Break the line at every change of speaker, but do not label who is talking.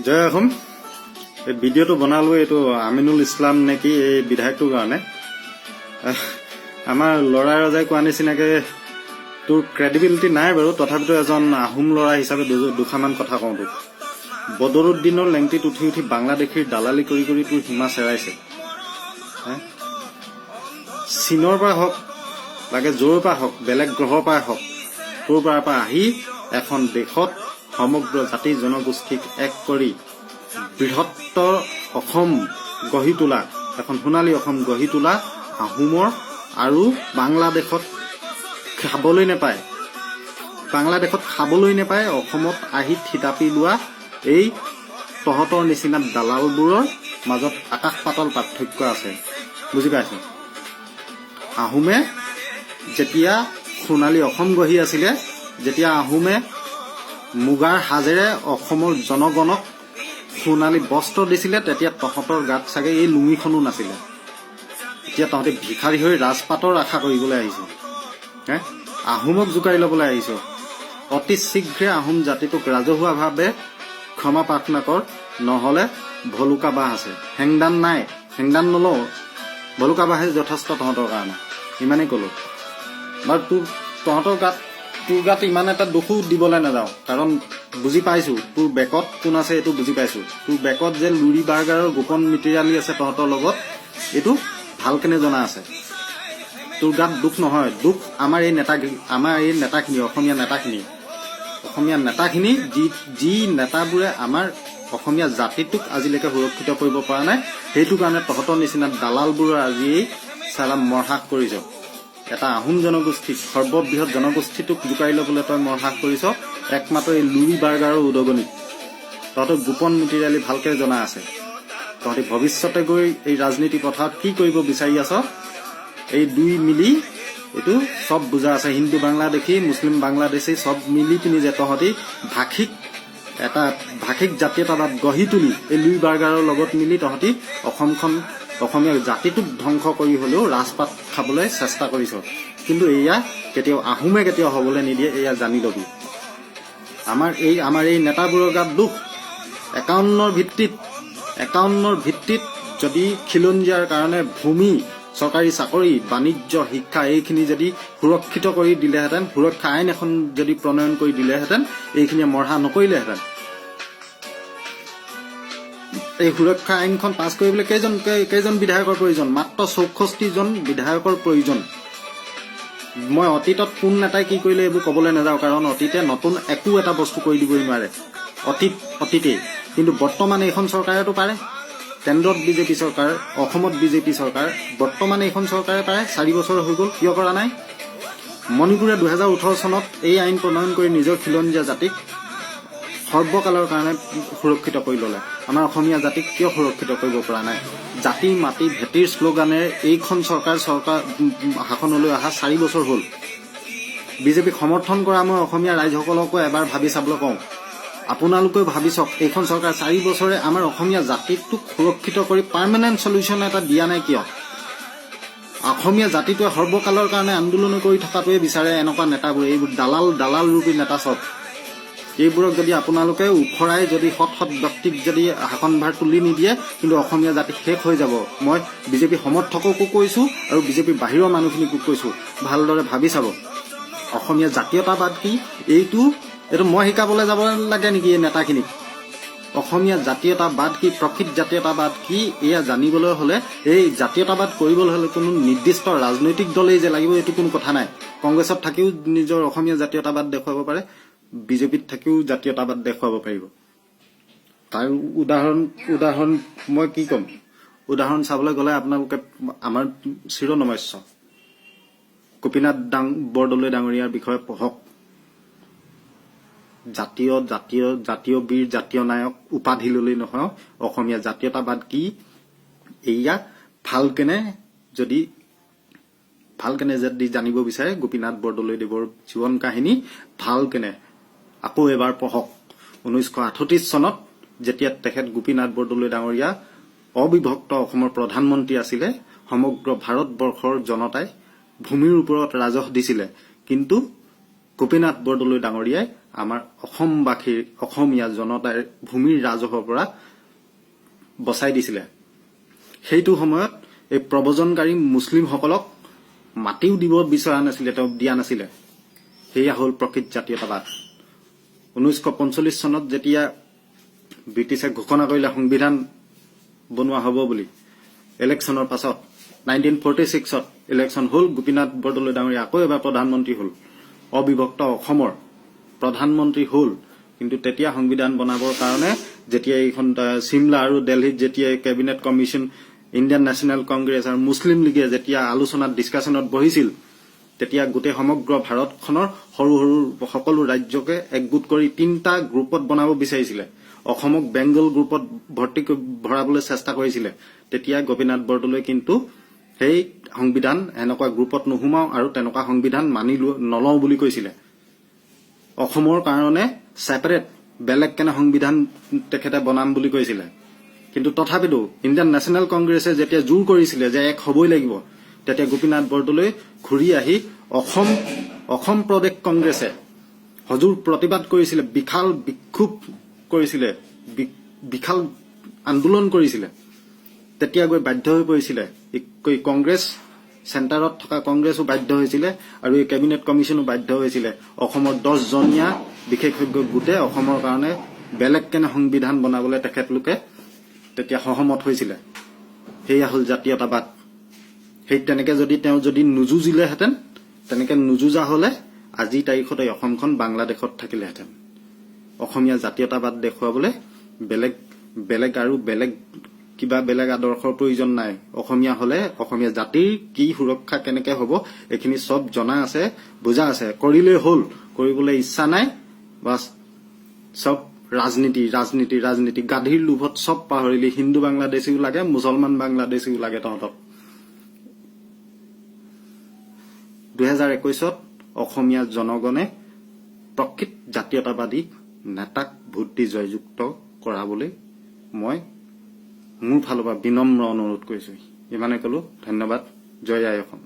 জয় অসম। এই ভিডিঅ'টো বনালো এইটো আমিনুল ইছলাম নেকি এই বিধায়কটোৰ কাৰণে। আমাৰ ল'ৰা ৰজাই কোৱা নিচিনাকে তোৰ ক্ৰেডিবিলিটি নাই বাৰু, তথাপিতো এজন আহোম ল'ৰা হিচাপে দুখামান কথা কওঁ তোক। বদৰুদ্দিনৰ লেংটিত উঠি উঠি বাংলাদেশীৰ দালালি কৰি কৰি তোৰ সীমা চেৰাইছে। চীনৰ পৰা হওক, লাগে য'ৰ পৰা হওক, বেলেগ গ্ৰহৰ পৰা হওক, তোৰ পৰা আহি এখন দেশত সমগ্ৰ জাতি জনগোষ্ঠীক এক কৰি বৃহত্তৰ অসম গঢ়ি তোলা, এখন সোণালী অসম গঢ়ি তোলা আহোমৰ আৰু বাংলাদেশত খাবলৈ নেপায় অসমত আহি থিতাপি লোৱা এই তহঁতৰ নিচিনা দালালবোৰৰ মাজত আকাশ পাতাল পাৰ্থক্য আছে, বুজি পাইছ? আহোমে যেতিয়া সোণালী অসম গঢ়ি আছিলে, যেতিয়া আহোমে মুগাৰ সাজেৰে অসমৰ জনগণক সোণালী বস্ত্ৰ দিছিলে, তেতিয়া তহঁতৰ গাত চাগে এই লুঙিখনো নাছিলে। এতিয়া তহঁতে ভিখাৰী হৈ ৰাজপাতৰ আশা কৰিবলৈ আহিছ, আহোমক জোকাৰি ল'বলৈ আহিছ। অতি শীঘ্ৰে আহোম জাতিটোক ৰাজহুৱাভাৱে ক্ষমা প্ৰাৰ্থনা কৰ, নহ'লে ভলুকা বাঁহ আছে। হেংদান নাই, হেংদান নলওঁ, ভলুকা বাঁহে যথেষ্ট তহঁতৰ কাৰণে। ইমানেই ক'লো বাৰু। তোৰ গাত ইমান এটা দুখো দিবলৈ নাযাওঁ, কাৰণ বুজি পাইছো তোৰ বেকত কোন আছে, এইটো বুজি পাইছো। তোৰ বেকত যে লুৰি বাৰ্গাৰৰ গোপন মিতিৰালি আছে তহঁতৰ লগত, এইটো ভালকেনে জনা আছে। তোৰ গাত দুখ নহয়, দুখ আমাৰ এই নেতাখিনি অসমীয়া নেতাখিনি যি নেতাবোৰে আমাৰ অসমীয়া জাতিটোক আজিলৈকে সুৰক্ষিত কৰিব পৰা নাই, সেইটো কাৰণে তহঁতৰ নিচিনা দালালবোৰৰ আজি এই চালা মৰহাস কৰিছ। এটা আহোম জনগোষ্ঠীক, সৰ্ববৃহৎ জনগোষ্ঠীটোক জোকাৰি ল'বলৈ তই মৰহাস কৰিছ, একমাত্ৰ এই লুৰি বাৰ্গাৰৰ উদগনিত। তহঁতৰ গোপন মিতিৰালি ভালকে জনা আছে। তহঁতি ভৱিষ্যতে গৈ এই ৰাজনীতি পথাৰত কি কৰিব বিচাৰি আছ, এই দুই মিলি এইটো চব বুজা আছে। হিন্দু বাংলাদেশী, মুছলিম বাংলাদেশী চব মিলি পিনি যে তহঁতি ভাষিক জাতীয়তাবাদ গঢ়ি তুলি এই লুই বাৰ্গাৰৰ লগত মিলি তহঁতি অসমীয়া জাতিটোক ধ্বংস কৰি হলেও ৰাজপাত খাবলৈ চেষ্টা কৰিছ। কিন্তু এয়া আহোমে কেতিয়াও হবলৈ নিদিয়ে, এয়া জানি লবি। আমাৰ এই নেতাবোৰৰ গাত দুখ 51ৰ ভিত্তিত যদি খিলঞ্জীয়াৰ কাৰণে ভূমি, চৰকাৰী চাকৰি, বাণিজ্য, শিক্ষা এইখিনি যদি সুৰক্ষিত কৰি দিলেহেঁতেন, সুৰক্ষা আইন এখন যদি প্ৰণয়ন কৰি দিলেহেঁতেন, এইখিনিয়ে মৰহা নকৰিলেহেঁতেন। এই সুৰক্ষা আইনখন পাছ কৰিবলৈ কেইজন বিধায়কৰ প্ৰয়োজন? মাত্ৰ 64 জন বিধায়কৰ প্ৰয়োজন। মই অতীতত কোন নেতাই কি কৰিলে এইবোৰ ক'বলৈ নাযাওঁ, কাৰণ অতীতে নতুন একো এটা বস্তু কৰি দিবই নোৱাৰে, অতীতেই। কিন্তু বৰ্তমান এইখন চৰকাৰেতো পাৰে। কেন্দ্ৰত বিজেপি চৰকাৰ, অসমত বিজেপি চৰকাৰ, বৰ্তমান এইখন চৰকাৰে পাৰে। 4 বছৰ হৈ গ'ল, কিয় কৰা নাই? মণিপুৰে 2018 চনত এই আইন প্ৰণয়ন কৰি নিজৰ খিলঞ্জীয়া জাতিক সৰ্বকালৰ কাৰণে সুৰক্ষিত কৰি ল'লে। আমাৰ অসমীয়া জাতিক কিয় সুৰক্ষিত কৰিব পৰা নাই? জাতি মাটি ভেটিৰ শ্লোগানেৰে এইখন চৰকাৰ শাসনলৈ অহা 4 বছৰ হ'ল। বিজেপিক সমৰ্থন কৰা মই অসমীয়া ৰাইজসকলকো এবাৰ ভাবি চাবলৈ কওঁ, আপোনালোকেও ভাবি চাওক, এইখন চৰকাৰ 4 বছৰে আমাৰ অসমীয়া জাতিটোক সুৰক্ষিত কৰি পাৰ্মানেণ্ট চলিউশ্যন এটা দিয়া নাই কিয়? অসমীয়া জাতিটোৱে সৰ্বকালৰ কাৰণে আন্দোলন কৰি থকাটোৱে বিচাৰে এনেকুৱা নেতাবোৰে, এইবোৰ দালাল ৰূপী নেতা চব। এইবোৰক যদি আপোনালোকে উফৰাই যদি সৎ ব্যক্তিক যদি শাসনভাৰ তুলি নিদিয়ে, কিন্তু অসমীয়া জাতি শেষ হৈ যাব। মই বিজেপি সমৰ্থককো কৈছো আৰু বিজেপিৰ বাহিৰৰ মানুহখিনিকো কৈছো, ভালদৰে ভাবি চাব অসমীয়া জাতীয়তাবাদ কি। এইটো মই শিকাবলৈ যাব লাগে নেকি এই নেতাখিনিক? অসমীয়া জাতীয়তাবাদ কি, প্ৰকৃত জাতীয়তাবাদ কি, এয়া জানিবলৈ হলে, এই জাতীয়তাবাদ কৰিবলৈ হলে কোনো নিৰ্দিষ্ট ৰাজনৈতিক দলেই যে লাগিব এইটো কোনো কথা নাই। কংগ্ৰেছত থাকিও নিজৰ অসমীয়া জাতীয়তাবাদ দেখুৱাব পাৰে, বিজেপিত থাকিও জাতীয়তাবাদ দেখুৱাব পাৰিব। তাৰ উদাহৰণ মই কি ক'ম? উদাহৰণ চাবলৈ গ'লে আপোনালোকে আমাৰ চিৰনমস্য গোপীনাথ বৰদলৈ ডাঙৰীয়াৰ বিষয়ে পঢ়ক। জাতীয় বীৰ, জাতীয় নায়ক উপাধি ললেই নহয়, অসমীয়া জাতীয়তাবাদ কি এয়া ভালকেনে যদি জানিব বিচাৰে, গোপীনাথ বৰদলৈ দেৱৰ জীৱন কাহিনী ভালকেনে আকৌ এবাৰ পঢ়ক। 1938 চনত যেতিয়া তেখেত গোপীনাথ বৰদলৈ ডাঙৰীয়া অবিভক্ত অসমৰ প্ৰধানমন্ত্ৰী আছিলে, সমগ্ৰ ভাৰতবৰ্ষৰ জনতাই ভূমিৰ ওপৰত ৰাজহ দিছিলে, কিন্তু গোপীনাথ বৰদলৈ ডাঙৰীয়াই আমাৰ অসমবাসীৰ অসমীয়া জনতাৰ ভূমিৰ ৰাজহৰ পৰা বচাই দিছিলে। সেইটো সময়ত এই প্ৰব্ৰজনকাৰী মুছলিমসকলক মাটিও দিব বিচৰা নাছিলে, তেওঁ দিয়া নাছিলে। সেয়া হ'ল প্ৰকৃত জাতীয়তাবাদ। 1945 চনত যেতিয়া ব্ৰিটিছে ঘোষণা কৰিলে সংবিধান বনোৱা হ'ব বুলি, ইলেকশ্যনৰ পাছত 1946ত ইলেকশ্যন হ'ল, গোপীনাথ বৰদলৈ ডাঙৰীয়া আকৌ এবাৰ প্ৰধানমন্ত্ৰী হ'ল, অবিভক্ত অসমৰ প্ৰধানমন্ত্ৰী হ'ল। কিন্তু তেতিয়া সংবিধান বনাবৰ কাৰণে যেতিয়া এইখন চিমলা আৰু দিল্লীত যেতিয়া cabinet commission, Indian national Congress আৰু মুছলিম লীগে যেতিয়া আলোচনাত ডিছকাশ্যনত বহিছিল, তেতিয়া গোটেই সমগ্ৰ ভাৰতখনৰ সৰু সৰু সকলো ৰাজ্যকে একগোট কৰি 3টা গ্ৰুপত বনাব বিচাৰিছিলে। অসমক বেংগল গ্ৰুপত ভৰাবলৈ চেষ্টা কৰিছিলে। তেতিয়া গোপীনাথ বৰদলৈ কিন্তু সেই সংবিধান এনেকুৱা গ্ৰুপত নোসোমাও আৰু তেনেকুৱা সংবিধান মানি নলওঁ বুলি কৈছিলে। অসমৰ কাৰণে ছেপাৰেট বেলেগ কেনে সংবিধান তেখেতে বনাম বুলি কৈছিলে। কিন্তু তথাপিতো ইণ্ডিয়ান নেশ্যনেল কংগ্ৰেছে যেতিয়া জোৰ কৰিছিলে যে এক হ'বই লাগিব, তেতিয়া গোপীনাথ বৰদলৈ ঘূৰি আহি অসম প্ৰদেশ কংগ্ৰেছে হজুৰ প্ৰতিবাদ কৰিছিলে, বিশাল বিক্ষোভ কৰিছিলে, বিশাল আন্দোলন কৰিছিলে। তেতিয়া গৈ বাধ্য হৈ পৰিছিলে কংগ্ৰেছ, চেণ্টাৰত থকা কংগ্ৰেছো বাধ্য হৈছিলে আৰু এই কেবিনেট কমিশ্যনো বাধ্য হৈছিলে অসমৰ 10জনীয়া বিশেষজ্ঞ গোটে অসমৰ কাৰণে বেলেগ কেনে সংবিধান বনাবলৈ তেখেতলোকে তেতিয়া সহমত হৈছিলে। সেয়া হ'ল জাতীয়তাবাদ। সেই তেনেকে যদি তেওঁ যদি নুযুঁজিলেহেঁতেন, তেনেকে নুযুঁজা হলে আজিৰ তাৰিখত এই অসমখন বাংলাদেশত থাকিলেহেঁতেন। অসমীয়া জাতীয়তাবাদ দেখুৱাবলৈ বেলেগ আৰু কিবা বেলেগ আদৰ্শৰ প্ৰয়োজন নাই। অসমীয়া হলে অসমীয়া জাতিৰ কি সুৰক্ষা কেনেকে হ'ব এইখিনি চব জনা আছে, বুজা আছে। কৰিলেই হ'ল, কৰিবলৈ ইচ্ছা নাই, বাছ চব ৰাজনীতি গাধীৰ লোভত চব পাহৰিলি। হিন্দু বাংলাদেশীও লাগে, মুছলমান বাংলাদেশীও লাগে তহঁতক। 2021ত অসমীয়া জনগণে প্ৰকৃত জাতীয়তাবাদী নেতাক ভোট দি জয়যুক্ত কৰাবলৈ মই মোৰ ফালৰ পৰা বিনম্ৰ অনুৰোধ কৰিছো। ইমানে ক'লো, ধন্যবাদ। জয় আই অসম।